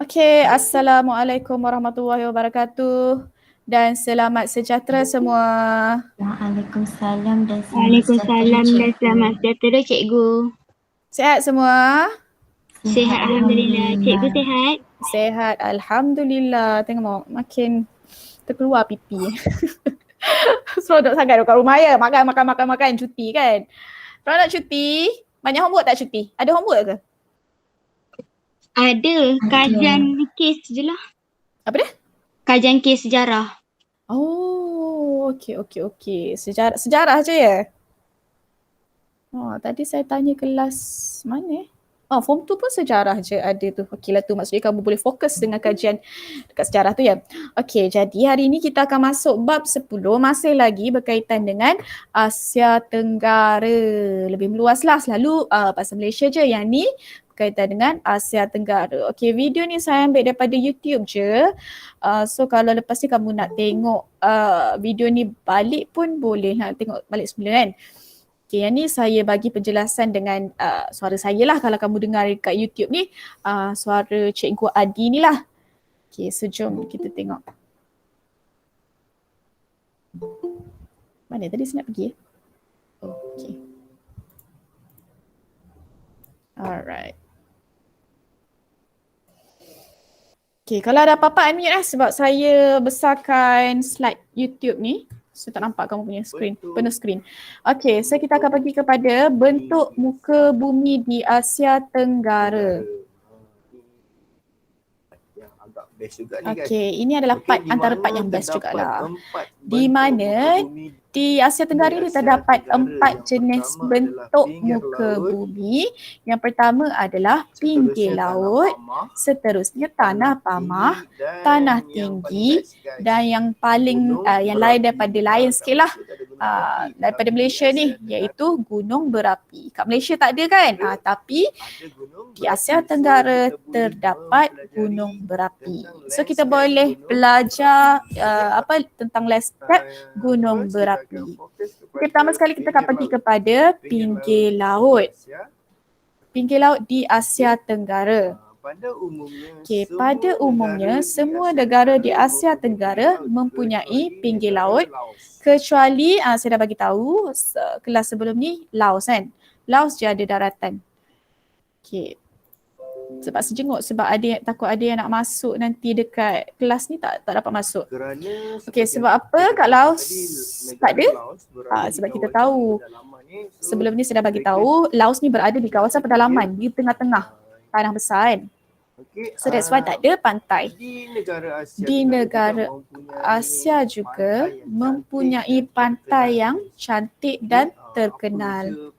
Okey, Assalamualaikum warahmatullahi wabarakatuh dan selamat sejahtera semua. Waalaikumsalam dan selamat Waalaikumsalam dan sejahtera, selamat sejahtera cikgu. Sihat semua? Sihat Alhamdulillah. Cikgu sihat? Sihat, Alhamdulillah. Tengok makin terkeluar pipi. Serodok sangat dekat rumah ya. Makan, cuti kan. Kalau nak cuti, banyak homework tak cuti? Ada homework ke? Ada. Kajian kes je lah. Apa dia? Kajian kes sejarah. Oh, okey. Sejarah je ya? Oh, tadi saya tanya kelas mana? Oh, form 2 pun sejarah je ada tu. Okeylah tu maksudnya kamu boleh fokus dengan kajian dekat sejarah tu ya. Okey, jadi hari ini kita akan masuk bab 10 masih lagi berkaitan dengan Asia Tenggara. Lebih meluas lah, selalu pasal Malaysia je, yang ni berkaitan dengan Asia Tenggara. Okey, video ni saya ambil daripada YouTube je. So kalau lepas ni kamu nak tengok video ni balik pun boleh, nak tengok balik semula kan. Okay, yang ni saya bagi penjelasan dengan suara saya lah. Kalau kamu dengar dekat YouTube ni, suara Cikgu Adi ni lah. Okay, so jom kita tengok. Mana tadi saya nak pergi? Okay. Alright. Okay, kalau ada apa-apa unmute lah sebab saya besarkan slide YouTube ni. So tak nampak kamu punya screen, penuh screen. Okay, so kita akan pergi kepada bentuk muka bumi di Asia Tenggara. Okay, ini adalah part antara part yang best jugalah. Di mana di Asia Tenggara ni terdapat 4 jenis bentuk muka bumi. Yang pertama adalah pinggir laut, seterusnya tanah pamah, tanah tinggi dan yang paling yang lain daripada lain sikit lah daripada Malaysia ni iaitu gunung berapi. Kat Malaysia tak ada kan? Tapi di Asia Tenggara terdapat gunung berapi. So kita boleh belajar tentang landscape gunung berapi. Okay, pertama sekali kita akan pergi kepada pinggir laut. Pinggir laut di Asia Tenggara. Pada umumnya semua negara di Asia Tenggara mempunyai pinggir laut kecuali saya dah bagi tahu kelas sebelum ni Laos kan. Laos je ada daratan. Okay. Sebab sejenguk, sebab takut ada yang nak masuk nanti dekat kelas ni tak dapat masuk. Okey, sebab apa kat Laos tak ada? Sebab kita tahu sebelum ni saya dah bagi tahu Laos ni berada di kawasan pedalaman di tengah-tengah tanah besar kan. So that's why tak ada pantai. Di negara Asia juga mempunyai pantai yang cantik dan terkenal.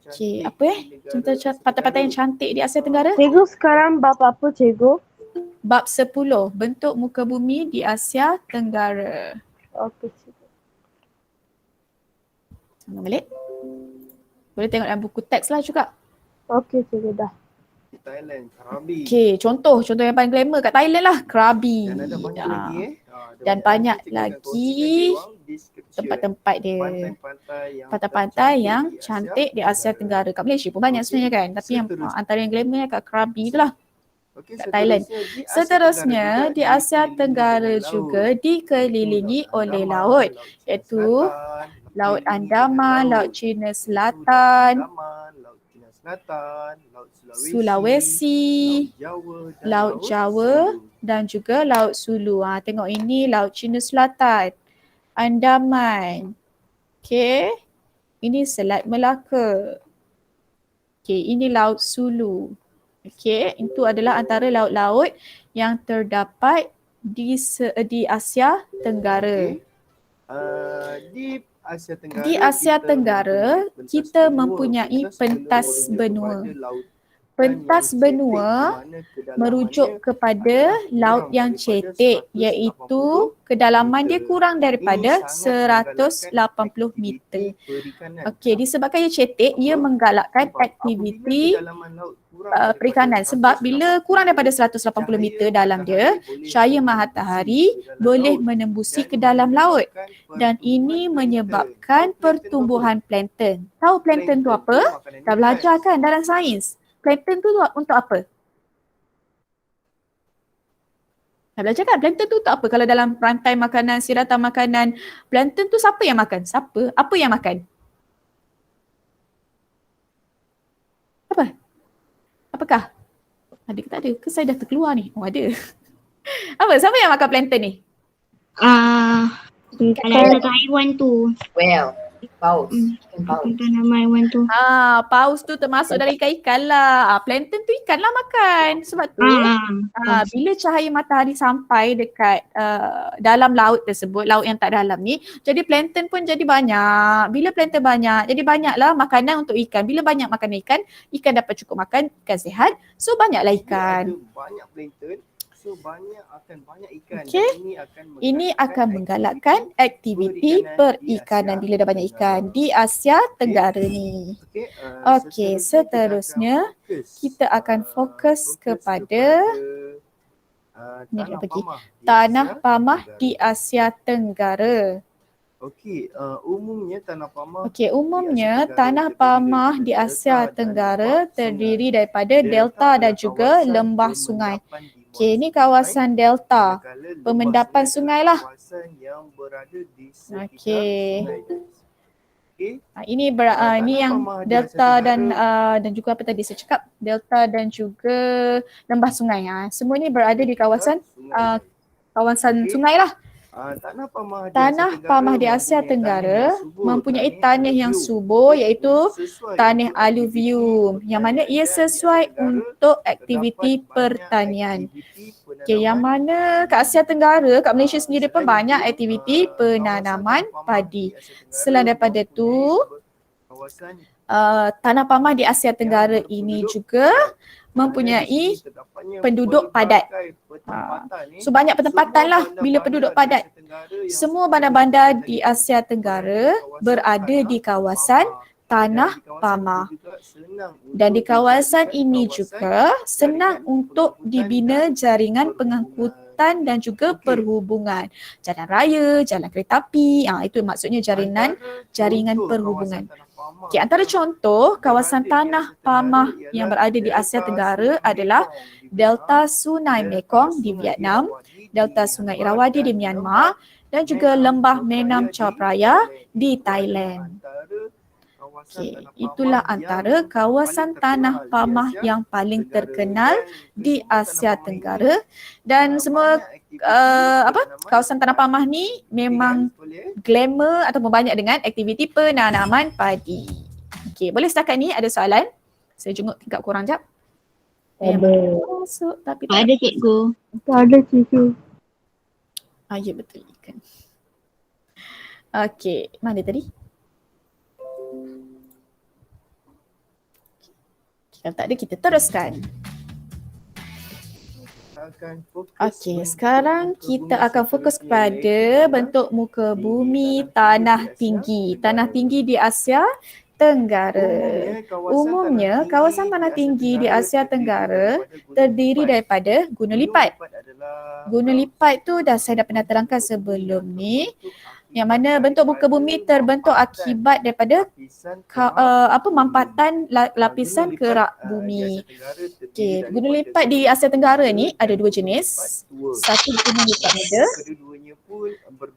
Okey, apa contoh pantai-pantai yang cantik di Asia Tenggara? Cikgu sekarang bab apa cikgu? Bab 10, bentuk muka bumi di Asia Tenggara. Okey cikgu. Sama balik. Boleh tengok dalam buku teks lah juga. Okey cikgu dah. Thailand, Krabi. Okey, contoh yang paling glamour kat Thailand lah, Krabi. Dan ada banyak lagi dan banyak lagi tempat-tempat dia. Pantai-pantai yang cantik di Asia Tenggara. Kat Malaysia pun banyak sebenarnya kan. Tapi yang antara yang glamour kat Krabi tu lah. Kat Thailand. Seterusnya di Asia Tenggara juga dikelilingi oleh laut. Iaitu Laut Andaman, Laut Cina Selatan, Sulawesi, Laut Jawa dan juga Laut Sulu. Tengok ini Laut Cina Selatan, Andaman. Okey. Ini Selat Melaka. Okey, ini Laut Sulu. Okey, itu adalah antara laut-laut yang terdapat di Asia Tenggara. Di Asia Tenggara, kita mempunyai pentas benua. Pentas benua merujuk kepada laut yang cetek, iaitu kedalaman dia kurang daripada 180 meter. Okey, disebabkan ia cetek, ia menggalakkan aktiviti perikanan sebab bila kurang daripada 180 meter dalam dia, cahaya matahari boleh menembusi ke dalam laut dan ini menyebabkan pertumbuhan plankton. Tahu plankton tu apa? Dah belajar kan dalam sains? Plankton tu untuk apa? Nak belajar kan? Plankton tu tak apa. Kalau dalam rantai makanan, siratan makanan, plankton tu siapa yang makan? Siapa? Apa yang makan? Apa? Apakah? Ada ke tak ada? Ke saya dah terkeluar ni? Oh ada. Apa? Siapa yang makan plankton ni? Kalau satu haiwan tu. Well, paus. Ikan paus. Nama haiwan tu. Paus tu termasuk dari ikan-ikan lah. Plankton tu ikan lah makan. Sebab tu bila cahaya matahari sampai dekat dalam laut tersebut, laut yang tak dalam ni, jadi plankton pun jadi banyak. Bila plankton banyak, jadi banyaklah makanan untuk ikan. Bila banyak makanan ikan, ikan dapat cukup makan, ikan sihat. So banyaklah ikan. Ada banyak plankton. So akan banyak ikan. Okey. Dan Ini akan menggalakkan aktiviti perikanan bila dah banyak ikan di Asia Tenggara ni. Okey, seterusnya kita akan fokus kepada ni dia pergi. Tanah Pamah di Asia Tenggara. Okey, umumnya tanah pamah di Asia Tenggara terdiri daripada delta dan juga lembah sungai. Okey, ini kawasan delta, pemendapan sungai lah. Okey. Ini ini yang delta dan juga apa tadi saya cakap, delta dan juga lembah sungai. Semua ini berada di kawasan sungai lah. Tanah Pamah di Asia Tenggara mempunyai tanah yang subur iaitu tanah aluvium yang mana ia sesuai untuk aktiviti pertanian. Okey, yang mana kat Asia Tenggara, kat Malaysia sendiri pun banyak aktiviti penanaman padi. Selain daripada tu, Tanah Pamah di Asia Tenggara ini juga mempunyai penduduk padat. So banyak penempatan lah bila penduduk padat. Semua bandar-bandar di Asia Tenggara berada di kawasan Tanah Pamah. Dan di kawasan ini juga senang untuk dibina jaringan pengangkutan dan juga perhubungan. Jalan raya, jalan kereta api, itu maksudnya jaringan perhubungan. Okay, antara contoh kawasan Tanah Pamah yang berada di Asia Tenggara adalah Delta Sungai Mekong di Vietnam, Delta Sungai Irrawaddy di Myanmar dan juga Lembah Menam Chao Phraya di Thailand. Okay, itulah antara kawasan Tanah Pamah yang paling terkenal di Asia Tenggara dan semua kawasan Tanah Pamah ni memang glamour ataupun banyak dengan aktiviti penanaman padi. Okey, boleh setakat ni ada soalan? Saya jenguk tingkat korang jap. Masuk tapi tak Ada cikgu. Tak ada cikgu. ya betul ikan. Okey, mana tadi? Kalau tak ada kita teruskan. Okey, sekarang kita akan fokus kepada bentuk muka bumi tanah tinggi. Tanah tinggi di Asia Tenggara. Umumnya, kawasan tanah tinggi di Asia Tenggara terdiri daripada gunung lipat. Gunung lipat tu saya dah pernah terangkan sebelum ni. Yang mana bentuk muka bumi terbentuk akibat daripada mampatan lapisan kerak bumi. Okey, gunung lipat di Asia Tenggara ni ada dua jenis. Satu gunung lipat muda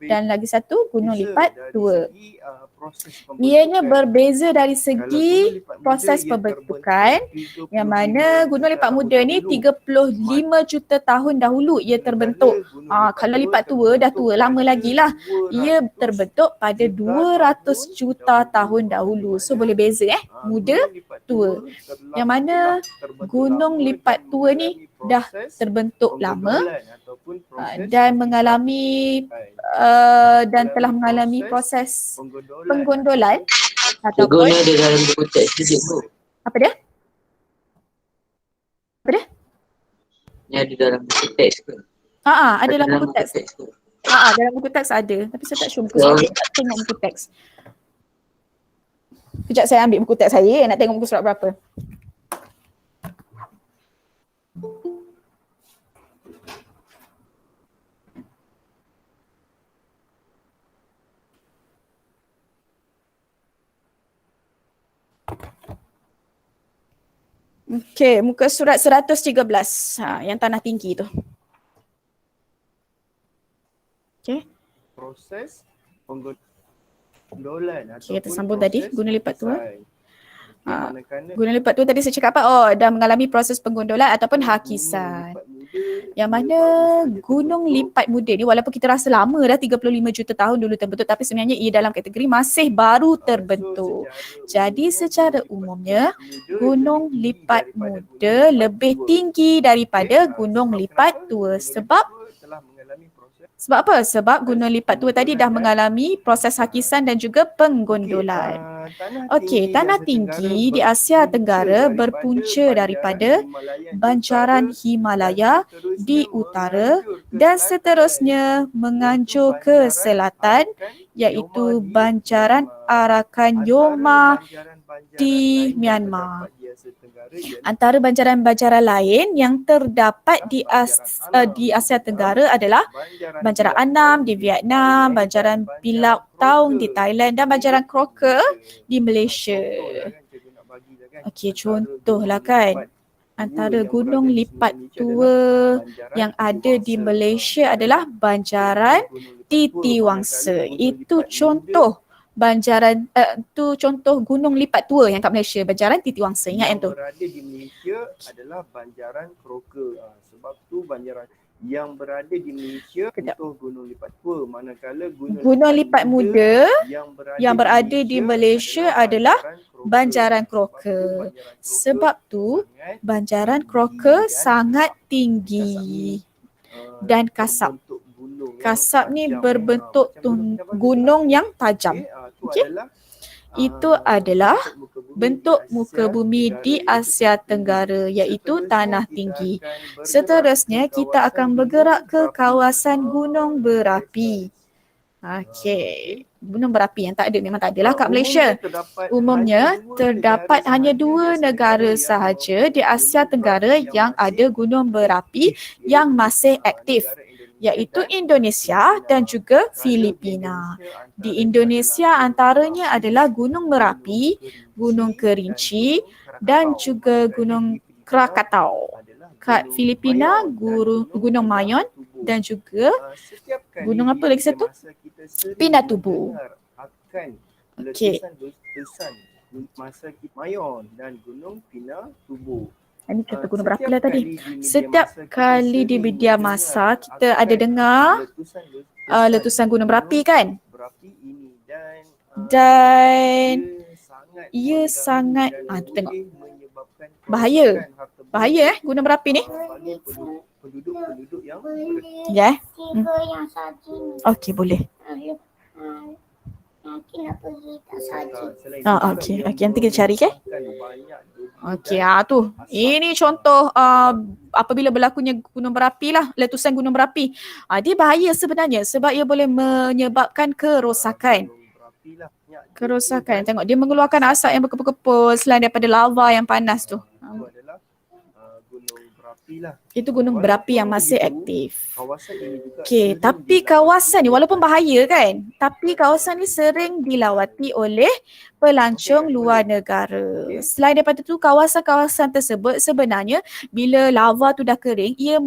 dan lagi satu gunung lipat tua. Ianya berbeza dari segi proses pembentukan yang mana gunung lipat muda ni 35 juta tahun dahulu ia terbentuk. Kalau lipat tua dah tua lama lagi lah. Ia terbentuk pada 200 juta tahun dahulu. So boleh beza muda, tua. Yang mana gunung lipat tua ni dah terbentuk lama dan telah mengalami proses penggondolan ataupun Cikgu ni ada dalam buku teks tu cikgu. apa dia? Ni ada dalam buku teks ke? Ada dalam buku teks. ke? Dalam buku teks ada. Tapi saya tak sure buku saya. Saya tak tengok buku teks. Kejap saya ambil buku teks saya. Nak tengok buku surat berapa. Okey, muka surat 113. Yang tanah tinggi tu. Okay. proses penggondolan Okay, ataupun tersambung tadi proses guna lipat tua. hakisan. Okey, manakala Guna lipat tua tadi saya cakap apa? Oh, dah mengalami proses penggondolan ataupun gunung hakisan. lipat muda Yang ia mana baru saja gunung terbentuk. lipat muda ni walaupun kita rasa lama dah 35 juta tahun dulu terbentuk, tapi sebenarnya ia dalam kategori masih baru terbentuk. Jadi secara umumnya gunung lipat muda lebih tinggi daripada gunung lipat tua. Sebab telah mengalami proses apa? Sebab gunung lipat tua tadi dah mengalami proses hakisan dan juga penggondolan. Okey, tanah tinggi di Asia Tenggara berpunca daripada banjaran Himalaya di utara dan seterusnya menganjur ke selatan iaitu banjaran Arakan Yoma di Myanmar. Antara banjaran-banjaran lain yang terdapat di Asia Tenggara adalah banjaran Annam di Vietnam, banjaran Bilau Taung di Thailand dan banjaran Crocker di Malaysia. Okey, contohlah kan. Antara gunung lipat tua yang ada di Malaysia adalah banjaran Titiwangsa. Itu contoh banjaran tu contoh gunung lipat tua yang kat Malaysia, banjaran Titiwangsa. Ingat yang tu. berada di Malaysia adalah banjaran Crocker. Sebab tu banjaran yang berada di Malaysia contoh gunung lipat tua, manakala Gunung lipat muda yang berada di Malaysia adalah banjaran Crocker. Sebab tu banjaran Crocker sangat tinggi dan kasap. Kasap ni berbentuk gunung yang tajam. Okey. Itu adalah bentuk muka bumi di Asia Tenggara iaitu tanah tinggi. Seterusnya kita akan bergerak ke kawasan gunung berapi. Okey, gunung berapi yang tak ada memang tak adalah kat Malaysia. Umumnya terdapat hanya 2 negara sahaja di Asia Tenggara yang ada gunung berapi yang masih aktif, iaitu Indonesia dan juga Filipina. Di Indonesia antaranya adalah Gunung Merapi, Gunung Kerinci dan juga Gunung Krakatau. Kat Filipina, Gunung Mayon dan juga gunung apa lagi satu? Pinatubo. Okey. Masa Mayon dan Gunung Pinatubo. Ini kata gunung berapi lah tadi. Setiap kali di media masa kita ada dengar letusan gunung berapi kan? Dan ia sangat tengok bahaya. Bahaya gunung berapi ni. Penduduk yang Ya. Okey, boleh. Okey, nanti kita cari ke? Okey, tu. Ini contoh apabila berlakunya gunung berapi lah, letusan gunung berapi. Dia bahaya sebenarnya sebab ia boleh menyebabkan kerosakan. Kerosakan. Tengok dia mengeluarkan asap yang berkepul-kepul selain daripada lava yang panas tu. Itu gunung berapi yang masih aktif. Okey, tapi kawasan ni walaupun bahaya kan, tapi kawasan ni sering dilawati oleh pelancong luar negara. Selain daripada tu, kawasan-kawasan tersebut sebenarnya bila lava tu dah kering, ia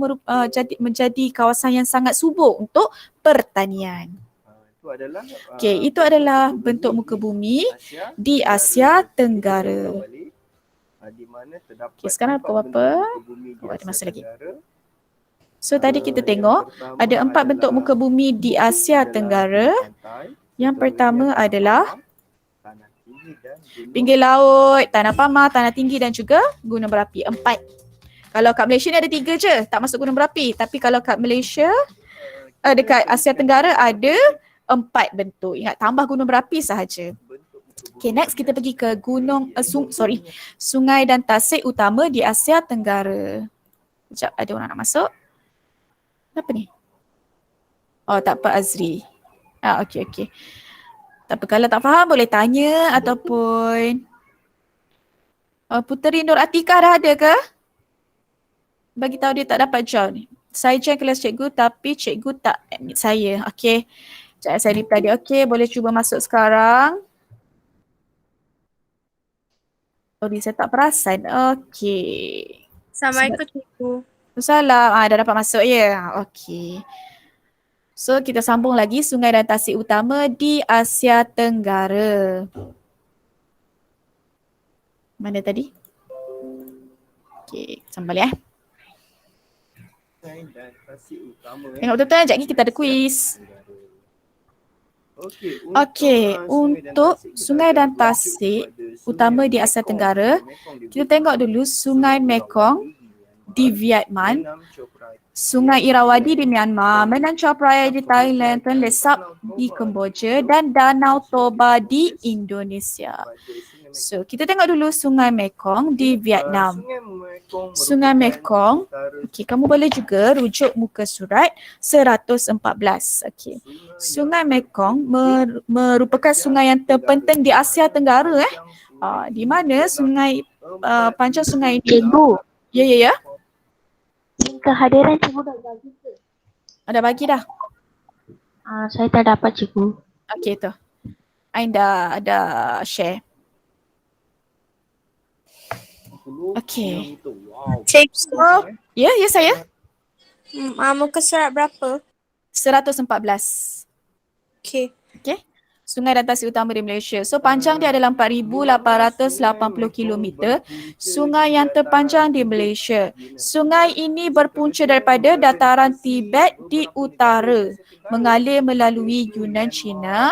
menjadi kawasan yang sangat subur untuk pertanian. Okey, itu adalah bentuk muka bumi di Asia Tenggara. Okey, sekarang pukul berapa? Ada masa lagi. So tadi kita tengok ada 4 bentuk muka bumi di Asia Tenggara. Yang pertama adalah pinggir laut, tanah pamah, tanah tinggi dan juga gunung berapi. 4. Kalau kat Malaysia ni ada 3 je, tak masuk gunung berapi. Tapi kalau kat Malaysia, dekat Asia Tenggara ada 4 bentuk. Ingat, tambah gunung berapi sahaja. Okay, next kita pergi ke sungai dan tasik utama di Asia Tenggara. Sekejap, ada orang nak masuk. Apa ni? Oh, tak apa Azri. Okey. Tak apa, kalau tak faham boleh tanya ataupun Puteri Nur Atikah dah ada ke? Bagi tahu dia tak dapat join. Saya join kelas cikgu tapi cikgu tak admit saya. Okey. Sekejap saya reply dia. Okey, boleh cuba masuk sekarang. Saya tak perasan. Okey. Assalamualaikum cikgu. Salam. Dah dapat masuk ya. Okey. So kita sambung lagi sungai dan tasik utama di Asia Tenggara. Mana tadi? Okey, sambal ya. Sungai dan tasik utama. Tengok betul-betul, sekejap lagi kita ada kuis. Okey, untuk sungai dan tasik utama di Asia Tenggara, kita tengok dulu Sungai Mekong di Vietnam, Sungai Irrawaddy di Myanmar, Menang Chao Phraya di Thailand, Tonle Sap di Kemboja dan Danau Toba di Indonesia. So, kita tengok dulu Sungai Mekong di Vietnam. Sungai Mekong, okey, kamu boleh juga rujuk muka surat 114. Okey. Sungai Mekong merupakan sungai yang terpenting di Asia Tenggara di mana sungai panjang sungai ini. Cikgu, Ya. kehadiran cikgu dah bagi ke? Ada bagi dah. Saya tak dapat cikgu. Okey tu. Ain dah ada share. Okey. Cikgu, Ya saya. muka surat berapa? 114. Okey. Okey. Sungai dan tasik utama di Malaysia. So panjang dia adalah 4,880 km. Sungai yang terpanjang di Malaysia. Sungai ini berpunca daripada dataran Tibet di utara, mengalir melalui Yunnan, China.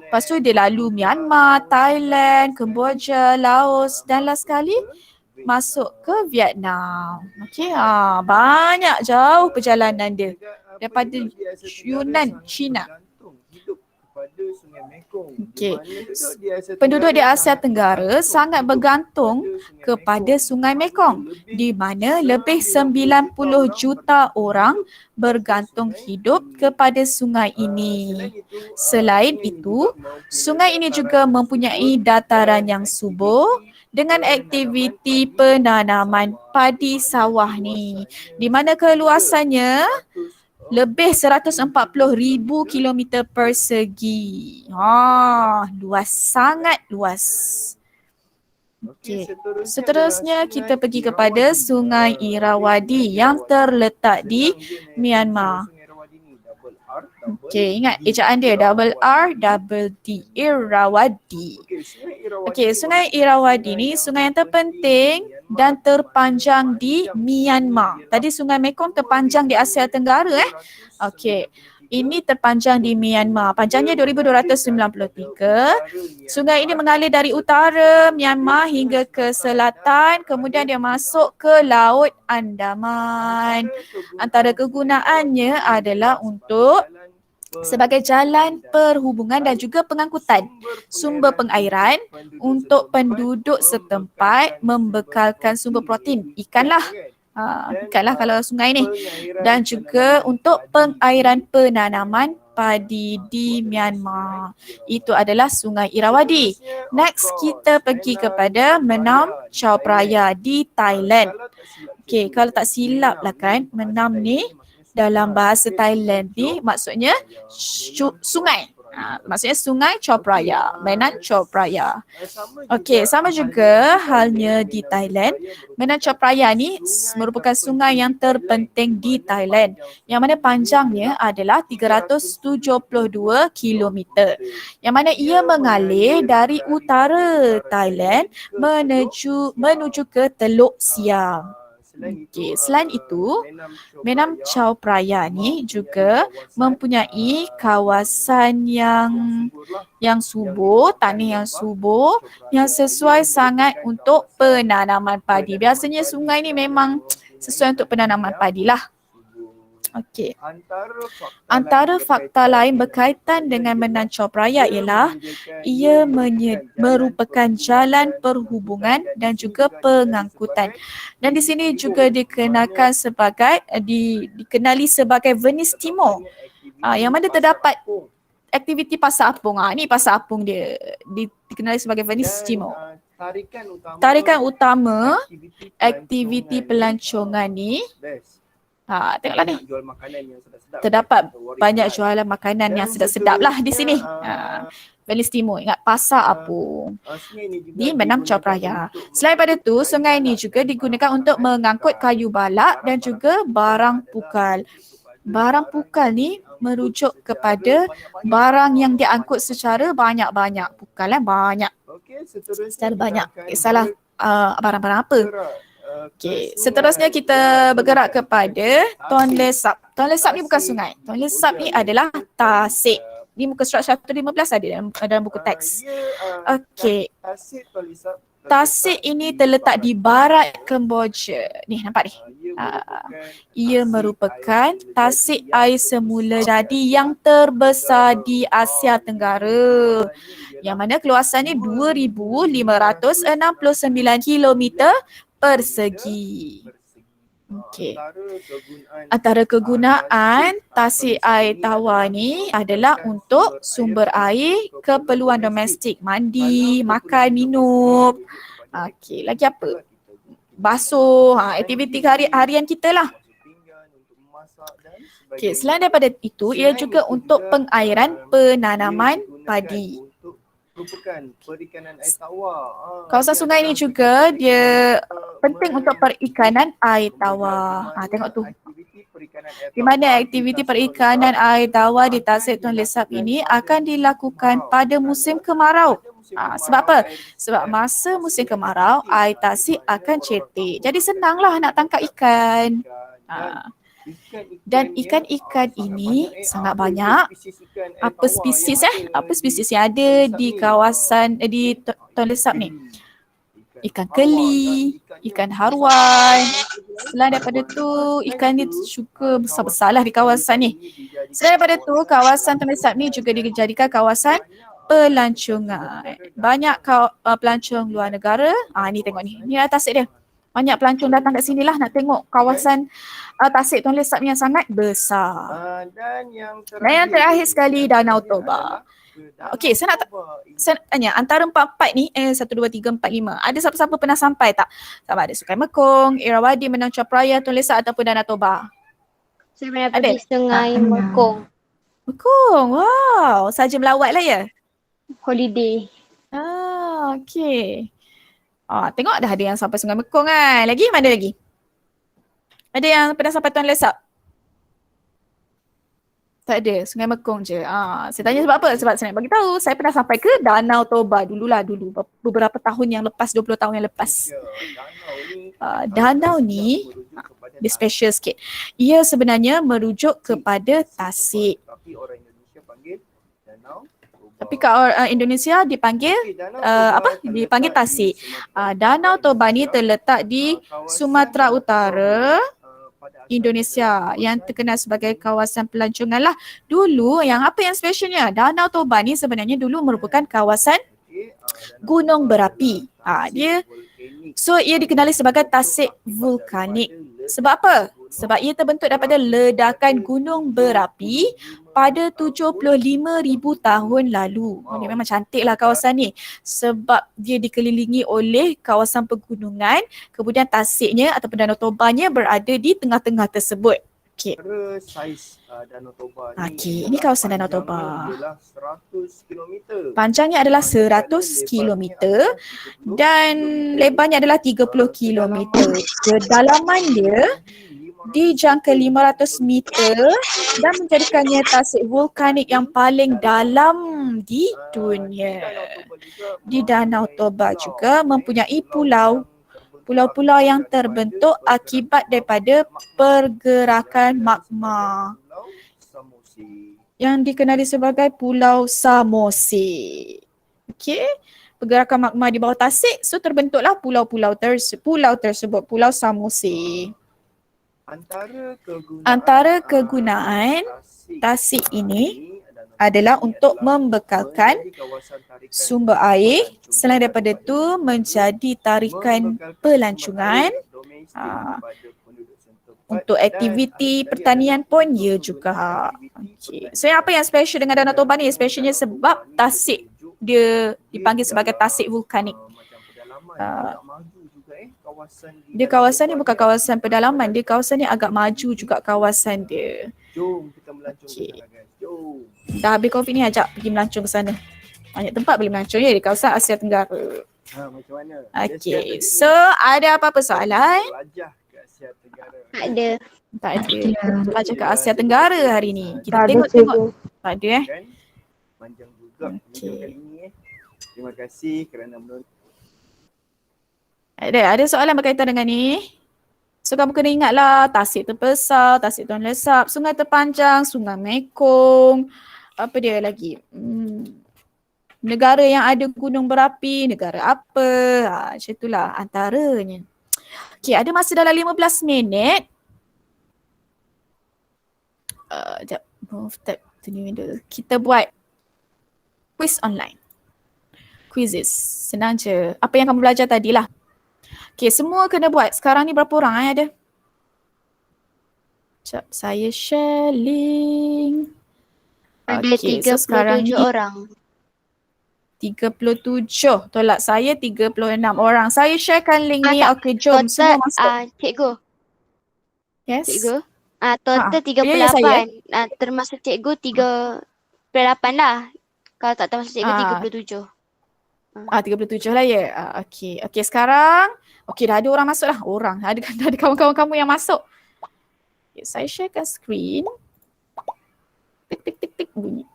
Lepas tu dia lalu Myanmar, Thailand, Kemboja, Laos dan last sekali masuk ke Vietnam. Okey, banyak jauh perjalanan dia daripada Yunnan, China. Okey. Penduduk di Asia Tenggara sangat bergantung kepada Sungai Mekong di mana lebih 90 juta orang bergantung hidup kepada sungai ini. Selain itu, sungai ini juga mempunyai dataran yang subur dengan aktiviti penanaman padi sawah ni, di mana keluasannya lebih 140,000 kilometer persegi. Luas, sangat luas. Okey. Seterusnya kita pergi kepada Sungai Irrawaddy yang terletak di Myanmar. Okey, ingat ejaan dia double R double D, Irrawaddy. Okey, Sungai Irrawaddy ni sungai yang terpenting dan terpanjang di Myanmar. Tadi Sungai Mekong terpanjang di Asia Tenggara Okey. Ini terpanjang di Myanmar. Panjangnya 2,293. Sungai ini mengalir dari utara Myanmar hingga ke selatan, kemudian dia masuk ke Laut Andaman. Antara kegunaannya adalah untuk sebagai jalan perhubungan dan juga pengangkutan sumber pengairan untuk penduduk setempat, membekalkan sumber protein ikan lah. Ikanlah kalau sungai ni, dan juga untuk pengairan penanaman padi di Myanmar. Itu adalah Sungai Irrawaddy. Next kita pergi kepada Menam Chao Phraya di Thailand. Okey, kalau tak silap lah kan, Menam ni dalam bahasa Thailand ni maksudnya sungai. Maksudnya Sungai Chao Phraya, Menam Chao Phraya. Okey, sama juga halnya di Thailand. Menam Chao Phraya ni merupakan sungai yang terpenting di Thailand, yang mana panjangnya adalah 372 km. Yang mana ia mengalir dari utara Thailand menuju ke Teluk Siam. Okey, selain itu, Menam Chao Phraya ni juga mempunyai kawasan yang subur, tanah yang subur, yang sesuai sangat untuk penanaman padi. Biasanya sungai ni memang sesuai untuk penanaman padi lah. Okey. Antara fakta lain berkaitan dengan Menam Chao Phraya ialah ia merupakan jalan perhubungan dan juga pengangkutan. Dan di sini juga dikenali sebagai Venice Timur. Yang mana terdapat aktiviti pasar apung. Ni pasar apung dia dikenali sebagai Venice Timur. Tarikan utama aktiviti pelancongan ni, tengoklah ni. Terdapat banyak jualan makanan yang sedap-sedap lah di sini. Venice Timur, ingat pasar apung di Menam Chao Phraya. Selain pada tu, sungai ini juga digunakan untuk mengangkut kayu balak dan juga barang pukal. Barang pukal ni merujuk kepada barang yang diangkut secara banyak-banyak. Pukal banyak. Okey, seterusnya Secara kita banyak. akan Salah barang-barang apa? bergerak, Okey, ke seterusnya sungai. kita Ya, bergerak boleh kepada kita Tonle-sap. Tonle-sap ni bukan Tasik, sungai. Tonle-sap ni kemudian adalah tasik. Tonle-sap. Di muka surat 115 ada dalam buku teks. Okey. Tasik Tonle-sap Tasik ini terletak di barat Kemboja. Ni nampak ni. Ia merupakan tasik air semula jadi yang terbesar di Asia Tenggara. Yang mana keluasannya 2,569 kilometer persegi. Okey. Antara kegunaan tasik air tawar ni adalah untuk sumber air, keperluan domestik, mandi, makan, minum. Okey, lagi apa? Basuh, aktiviti harian kita lah. Okey, selain daripada itu, ia juga untuk pengairan penanaman padi. Merupakan perikanan air tawar. Kawasan sungai ni juga dia penting untuk perikanan air tawar. Tengok tu. Di mana aktiviti perikanan air tawar di Tasik Tonle-sap ini akan dilakukan pada musim kemarau. Sebab apa? Sebab masa musim kemarau, air tasik akan cetek. Jadi senanglah nak tangkap ikan. Dan ikan-ikan ini sangat banyak. Apa spesies yang ada di kawasan di Tonle-sap ni? Ikan keli, ikan haruan. Selain daripada tu, ikan ni juga besar-besar lah di kawasan ni. Selain daripada tu, kawasan Tonle-sap ni juga dijadikan kawasan pelancongan. Banyak pelancong luar negara. Ni tengok ni. Ni tasik dia. Banyak pelancong datang kat sini lah nak tengok kawasan Tasik Tonle-sap yang sangat besar. Dan yang terakhir sekali Danau Toba. Okey, saya nak tanya antara 4-4 ni 1, 2, 3, 4, 5. Ada siapa-siapa pernah sampai tak? Sama ada Sungai Mekong, Irrawaddy, Menang Capraya, Tonle-sap ataupun Danau Toba? Saya pernah pergi Sungai Mekong. Mekong, wow. Saja melawat lah ya? Holiday. Okey. Tengok dah ada yang sampai Sungai Mekong kan. Lagi mana lagi? Ada yang pernah sampai Tonle-sap? Tak ada, Sungai Mekong je. Saya tanya sebab apa? Sebab saya nak bagi tahu, saya pernah sampai ke Danau Toba dulu beberapa tahun yang lepas, 20 tahun yang lepas. Danau ni dia special sikit. Ia sebenarnya merujuk kepada tasik. Tapi orang Indonesia panggil Danau. Tapi kat Indonesia dipanggil dipanggil tasik. Danau Toba ni terletak di Sumatera Utara, Indonesia yang terkenal sebagai kawasan pelancongan lah. Dulu yang specialnya, Danau Toba ni sebenarnya dulu merupakan kawasan gunung berapi. Ia dikenali sebagai tasik vulkanik. Sebab apa? Sebab ia terbentuk daripada ledakan gunung berapi pada 75,000 tahun lalu. Dia memang cantik lah kawasan ni. Sebab dia dikelilingi oleh kawasan pegunungan, kemudian tasiknya ataupun Danau Tobanya berada di tengah-tengah tersebut. Okey. Saiz Danau Toba ni. Okey, ini kawasan Danau Toba. Adalah 100 km. Panjangnya adalah 100 km dan lebarnya adalah 30 km. Kedalaman dia dijangka 500 meter dan menjadikannya tasik vulkanik yang paling dalam di dunia. Di Danau Toba juga mempunyai pulau-pulau yang terbentuk akibat daripada pergerakan magma yang dikenali sebagai Pulau Samosir. Okey, pergerakan magma di bawah tasik, so terbentuklah pulau-pulau tersebut, Pulau Samosir. Antara kegunaan tasik ini adalah untuk membekalkan sumber air, selain daripada itu menjadi tarikan pelancongan, untuk aktiviti pertanian pun ia juga. Okay. So apa yang special dengan Danau Toba ni? Specialnya sebab tasik dia dipanggil sebagai tasik vulkanik. Dia kawasan ni bukan kawasan pedalaman, dia kawasan ni agak maju juga kawasan dia. Jom kita melancong guys. Jom. Dah habis COVID ni ajak pergi melancong ke sana. Banyak tempat boleh melancong di kawasan Asia Tenggara. Macam mana? Okay, so ada apa-apa soalan? Jelajah ke Asia Tenggara. Tak ada. Tak ada. Kita cakap Asia Tenggara hari ni. Kita Tak ada, tengok-tengok. cikgu. Tak ada Kan? Panjang juga video kali ni Terima kasih kerana menonton. Ada soalan berkaitan dengan ni. So kamu kena ingatlah Tasik Terbesar, Tasik Tuan Lesap, Sungai Terpanjang, Sungai Mekong, apa dia lagi? Negara yang ada gunung berapi, negara apa? Macam itulah antaranya. Okay, ada masa dalam 15 minit. Sekejap. Move tab to new window. Kita buat quiz online. Quizzes. Senang je. Apa yang kamu belajar tadi lah. Okay, semua kena buat. Sekarang ni berapa orang ada? Sekejap, saya share link. Ada 37 orang. 37. Tolak saya 36 orang. Saya sharekan link ni. tak. Okay, jom semua masuk. Cikgu. Yes. Cikgu. Total Ya, saya. 38. Termasuk cikgu 3/8 lah. Kalau tak termasuk cikgu 37. 37 lah ya. Okay. Okay, sekarang. Okay, dah ada orang masuk lah. Orang. Dah ada kawan-kawan kamu yang masuk. Okay, saya sharekan screen. Tik, tik, tik, tik bunyi.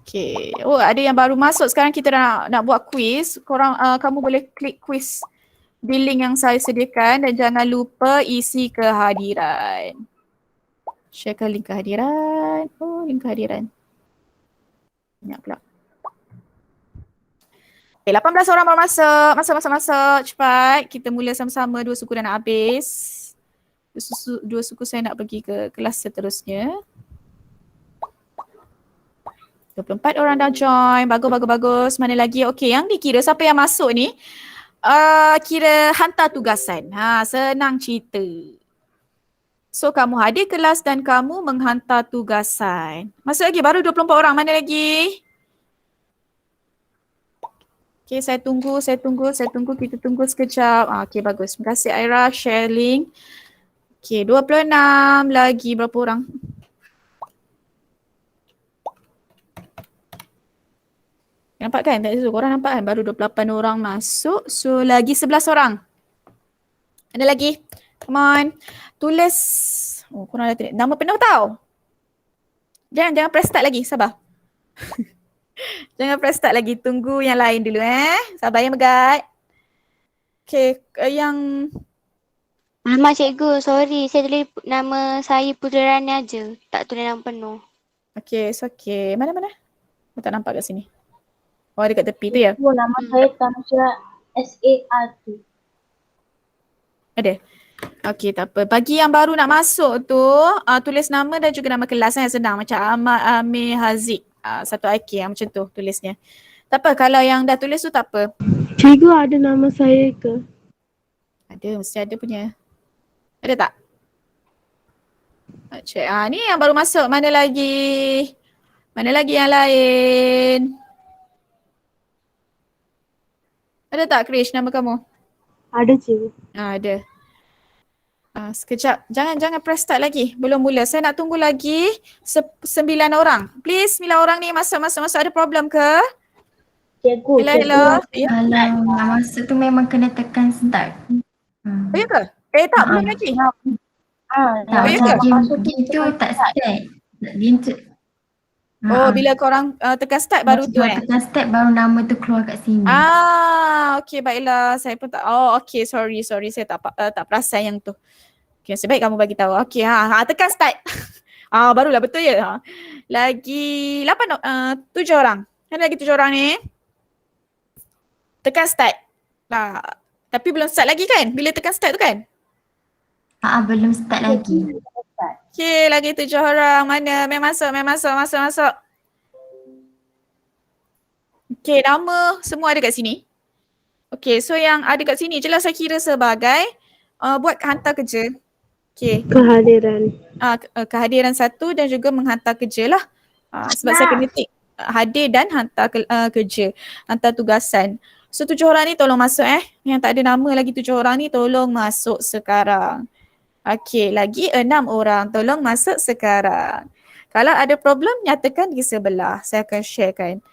Okay. Oh, ada yang baru masuk. Sekarang kita nak buat quiz. Kamu boleh klik quiz di link yang saya sediakan dan jangan lupa isi kehadiran. Sharekan link kehadiran. Oh, link kehadiran. Banyak pula. Okay, 18 orang baru masuk. Masuk. Cepat. Kita mula sama-sama. 2 suku dah nak habis. 2 suku saya nak pergi ke kelas seterusnya. 24 orang dah join. Bagus. Mana lagi? Okay, yang dikira siapa yang masuk ni? Kira hantar tugasan. Senang cerita. So, kamu hadir kelas dan kamu menghantar tugasan. Masuk lagi? Baru 24 orang. Mana lagi? Okay, saya tunggu. Kita tunggu sekejap. Okay, bagus. Terima kasih Aira. Share link. Okay, 26 lagi. Berapa orang? Nampak kan? Tak ada korang nampak kan? Baru 28 orang masuk. So lagi 11 orang. Ada lagi? Come on. Tulis. Oh, korang dah tulis. Nama penuh tau. Jangan press start lagi. Sabar. Jangan press start lagi. Tunggu yang lain dulu Sabar ya Megat. Okay. Yang. Alamak cikgu. Sorry. Saya tulis nama saya Putera Rani aja. Tak tulis nama penuh. Okay. It's okay. Mana? Aku tak nampak kat sini. Oh, dekat tepi tu ya? Nama saya Tanusha SART. Ada? Okay, tak apa. Bagi yang baru nak masuk tu, tulis nama dan juga nama kelas senang. Macam Ahmad Amir Haziq. Satu IK macam tu tulisnya. Tak apa, kalau yang dah tulis tu tak apa. Cikgu ada nama saya ke? Ada, mesti ada punya. Ada tak? Nak check. Ni yang baru masuk. Mana lagi yang lain? Ada tak Krish nama kamu? Ada cikgu. Ada. Sekejap. Jangan press start lagi. Belum mula. Saya nak tunggu lagi 9 orang. Please 9 orang ni masuk. Ada problem ke? Cikgu. Hello. Ya. Kalau nak masuk tu memang kena tekan start. Oh ya ke? Tak belum lagi. Tak, Oh, ya ke? game tu tak start. Game tu. Bila korang tekan start baru tu Tekan start baru nama tu keluar kat sini. Okay, baiklah. Saya pun tak. Okay, sorry. Saya tak perasan yang tu. Okay, sebaik kamu bagi tahu. Okay, tekan start. Barulah betul ya. Lagi 7 orang. Ada lagi 7 orang ni. Tekan start. Tapi belum start lagi kan? Bila tekan start tu kan? Belum start lagi. Okay, lagi 7 orang. Mana? Masuk. Okay, nama semua ada kat sini. Okay, so yang ada kat sini je lah saya kira sebagai buat hantar kerja. Okay. Kehadiran. Kehadiran satu dan juga menghantar kerja lah. Sebab saya kena tik hadir dan hantar kerja. Hantar tugasan. So 7 orang ni tolong masuk Yang tak ada nama lagi 7 orang ni tolong masuk sekarang. Okay, lagi 6 orang. Tolong masuk sekarang. Kalau ada problem, nyatakan di sebelah. Saya akan sharekan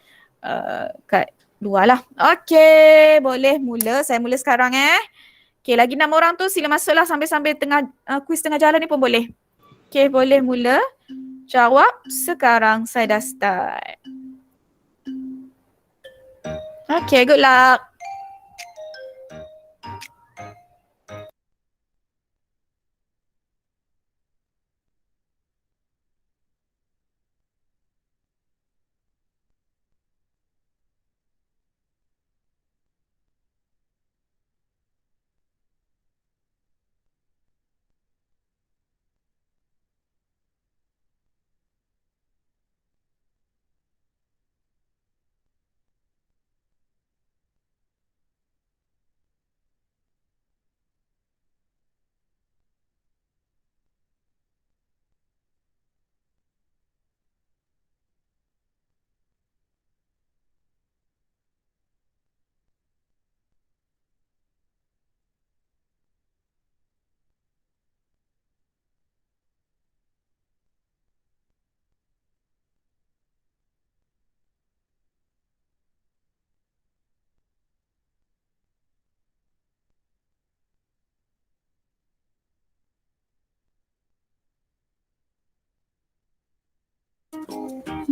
kat 2 lah. Okey, boleh mula. Saya mula sekarang Okey, lagi 6 orang tu sila masuklah sambil-sambil tengah kuis tengah jalan ni pun boleh. Okey, boleh mula. Jawab sekarang, saya dah start. Okay, good luck.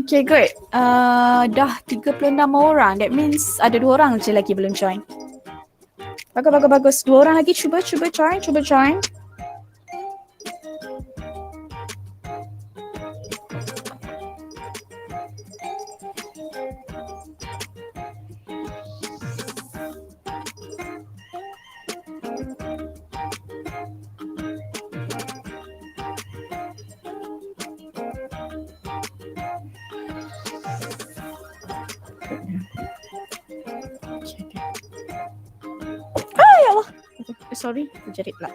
Okay, good. Dah 36 orang. That means ada 2 orang je lagi belum join. Bagus, bagus, bagus. 2 orang lagi cuba join. Ya Allah. Sorry, terjerit pula.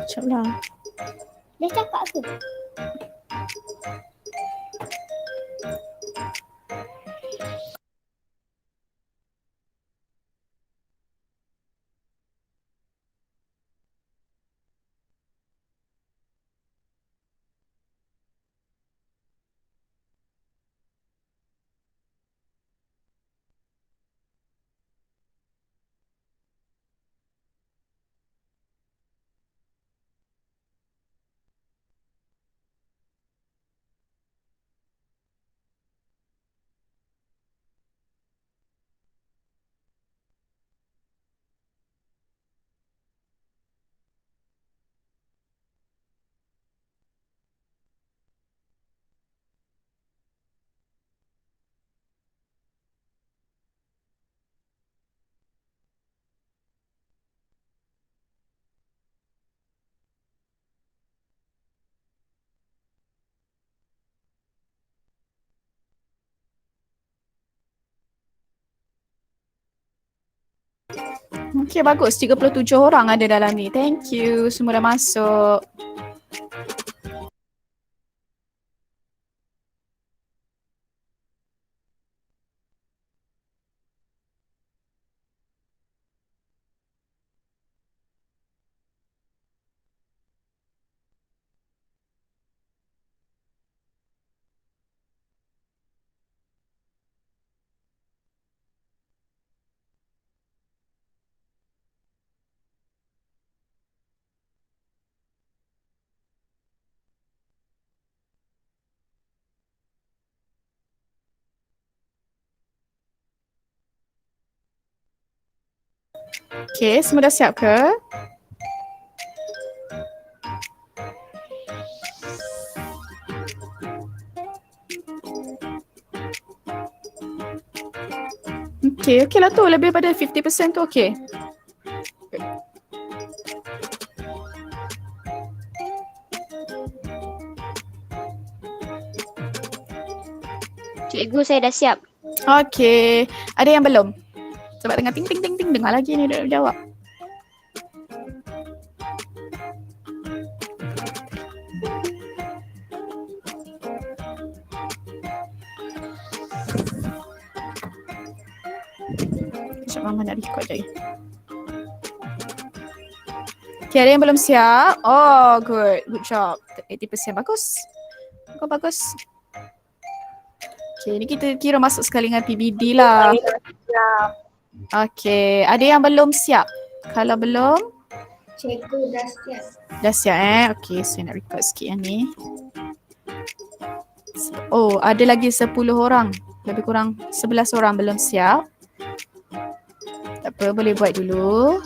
Sekejaplah. Dia cakap ke? Okay, bagus. 37 orang ada dalam ni. Thank you. Semua dah masuk. Okay, semua dah siap ke? Okay lah tu. Lebih pada 50% tu okay. Cikgu, saya dah siap. Okay. Ada yang belum? Sebab tengah ting ting ting ting dengar lagi ni dia jawab. Sekejap Mama nak record je. Okay, ada yang belum siap? Oh, good. Good job. 80% bagus. Bagus. Okay, ni kita kira masuk sekali dengan PBD lah. Okay, ada yang belum siap? Kalau belum? Cikgu dah siap. Dah siap Okay, saya nak record sikit yang ni. Oh, ada lagi 10 orang. Lebih kurang 11 orang belum siap. Tak apa, boleh buat dulu.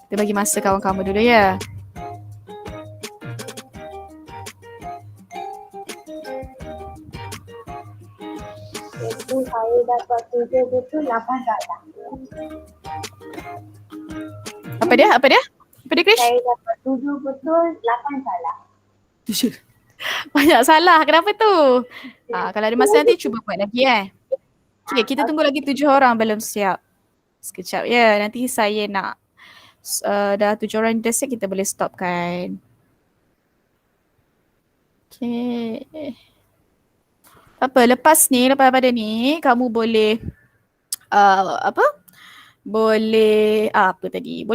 Kita bagi masa kawan-kawan dulu ya. Cikgu, saya dapat 7 betul 8 salah. Apa dia? Apa dia, Krish? Saya dapat 7 betul 8 salah. Banyak salah. Kenapa tu? Kalau ada masa nanti cuba buat lagi Okay, kita tunggu lagi 7 orang belum siap. Sekejap ya. Nanti saya nak dah 7 orang dah siap, kita boleh stop kan. Okay. Apa, lepas pada ni kamu boleh boleh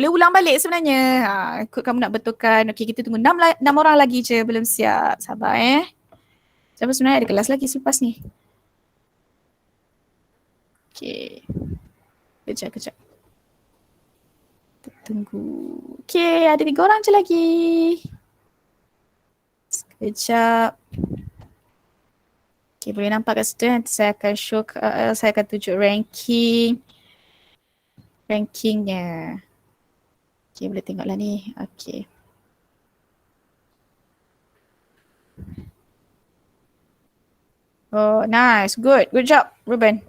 ulang balik sebenarnya. Ikut kamu nak betulkan. Okay, kita tunggu 6 orang lagi je belum siap. Sabar Siapa sebenarnya ada kelas lagi selepas ni. Okay. Kejap. Kita tunggu. Okay, ada 3 orang je lagi. Sekejap. Okay, boleh nampak kat situ. Nanti saya akan show, saya akan tunjuk rankingnya. Okay, boleh tengoklah ni. Okay. Oh, nice. Good. Good job, Ruben.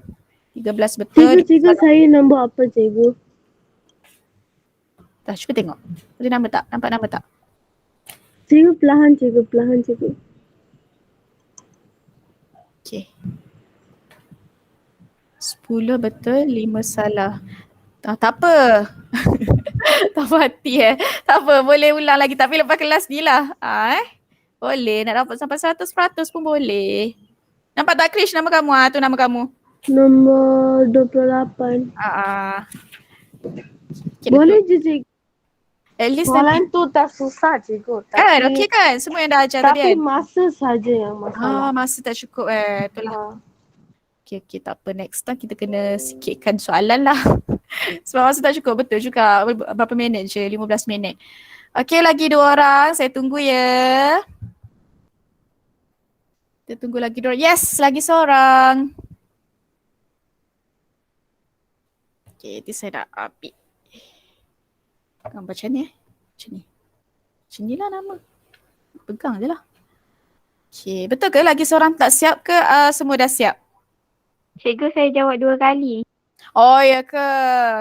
13 betul. Cikgu, saya nombor apa cikgu? Dah, cuba tengok. Ada nama tak? Nampak nama tak? Cikgu, perlahan cikgu. Okay. 10 betul, 5 salah. Tak apa. Tak apa hati Tak apa, boleh ulang lagi. Tapi lepas kelas ni lah. Boleh, nak dapat sampai 100% pun boleh. Nampak tak Krish nama kamu? Tu nama kamu. Nombor 28. Okay, Boleh je cikgu. At least Soalan tu tak susah cikgu. okey kan? Semua yang dah ajar tadi Tapi masa saja yang masalah. masa tak cukup itulah. Okay, tak apa. Next time kita kena sikitkan soalan lah. Sebab masa tak cukup, betul juga. Berapa minit je? 15 minit. Okay, lagi 2 orang. Saya tunggu ya. Kita tunggu lagi 2 orang. Yes, lagi seorang. Okay, nanti saya nak ambil. Macam ni Macam ni lah nama. Pegang je lah. Okay, betul ke lagi seorang tak siap ke semua dah siap? Cikgu, saya jawab 2 kali. Oh ya ke?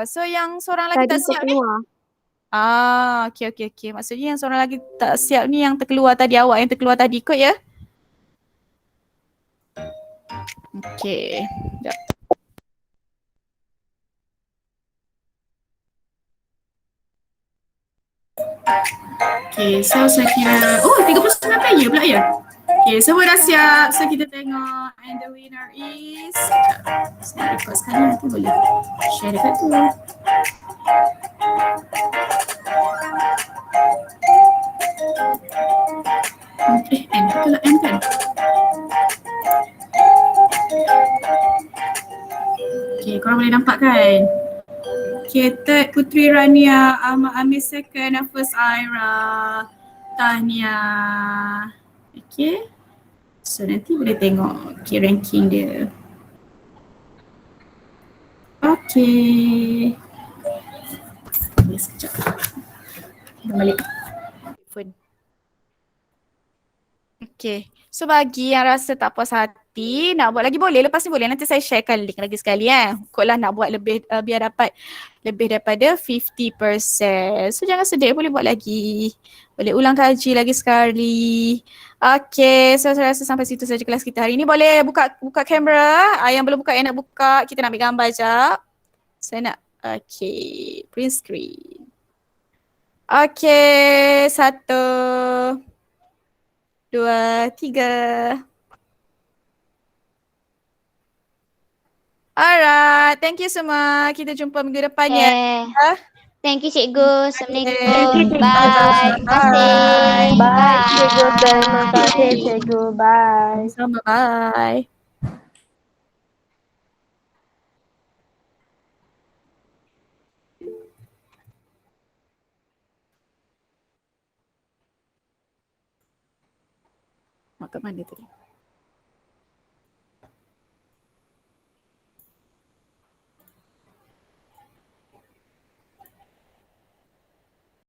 So yang seorang lagi tak siap ni? Okay. Maksudnya yang seorang lagi tak siap ni yang terkeluar tadi, awak yang terkeluar tadi kot ya? Okay. Sekejap. Okay, so saya kira 39 player pula ya? Okay, semua dah siap. So kita tengok and the winner is saya record sekali nanti boleh share dekat tu. N betul lah N kan? Okay, korang boleh nampak kan? Okay, third Putri Rania, Amir second, first Aira, Tahnia. Okay. So nanti boleh tengok ranking dia. Okay. sekejap. Balik. Phone. Okay. So bagi yang rasa tak puas hati, nak buat lagi boleh. Lepas ni boleh. Nanti saya sharekan link lagi sekali Koklah nak buat lebih biar dapat lebih daripada 50%. So jangan sedih, boleh buat lagi. Boleh ulang kaji lagi sekali. Okay, so saya rasa sampai situ saja kelas kita hari ni. Boleh buka kamera. Yang belum buka, yang nak buka, kita nak ambil gambar sekejap. Saya nak, okay, print screen. Okay, 1, 2, 3. Alright, thank you semua. Kita jumpa minggu depan ya. Thank you Cikgu. Assalamualaikum. Thank you, Cikgu. Bye. Terima kasih. Bye, Cikgu. Terima kasih, Cikgu. Bye. Sama, bye. Mak kat mana tadi?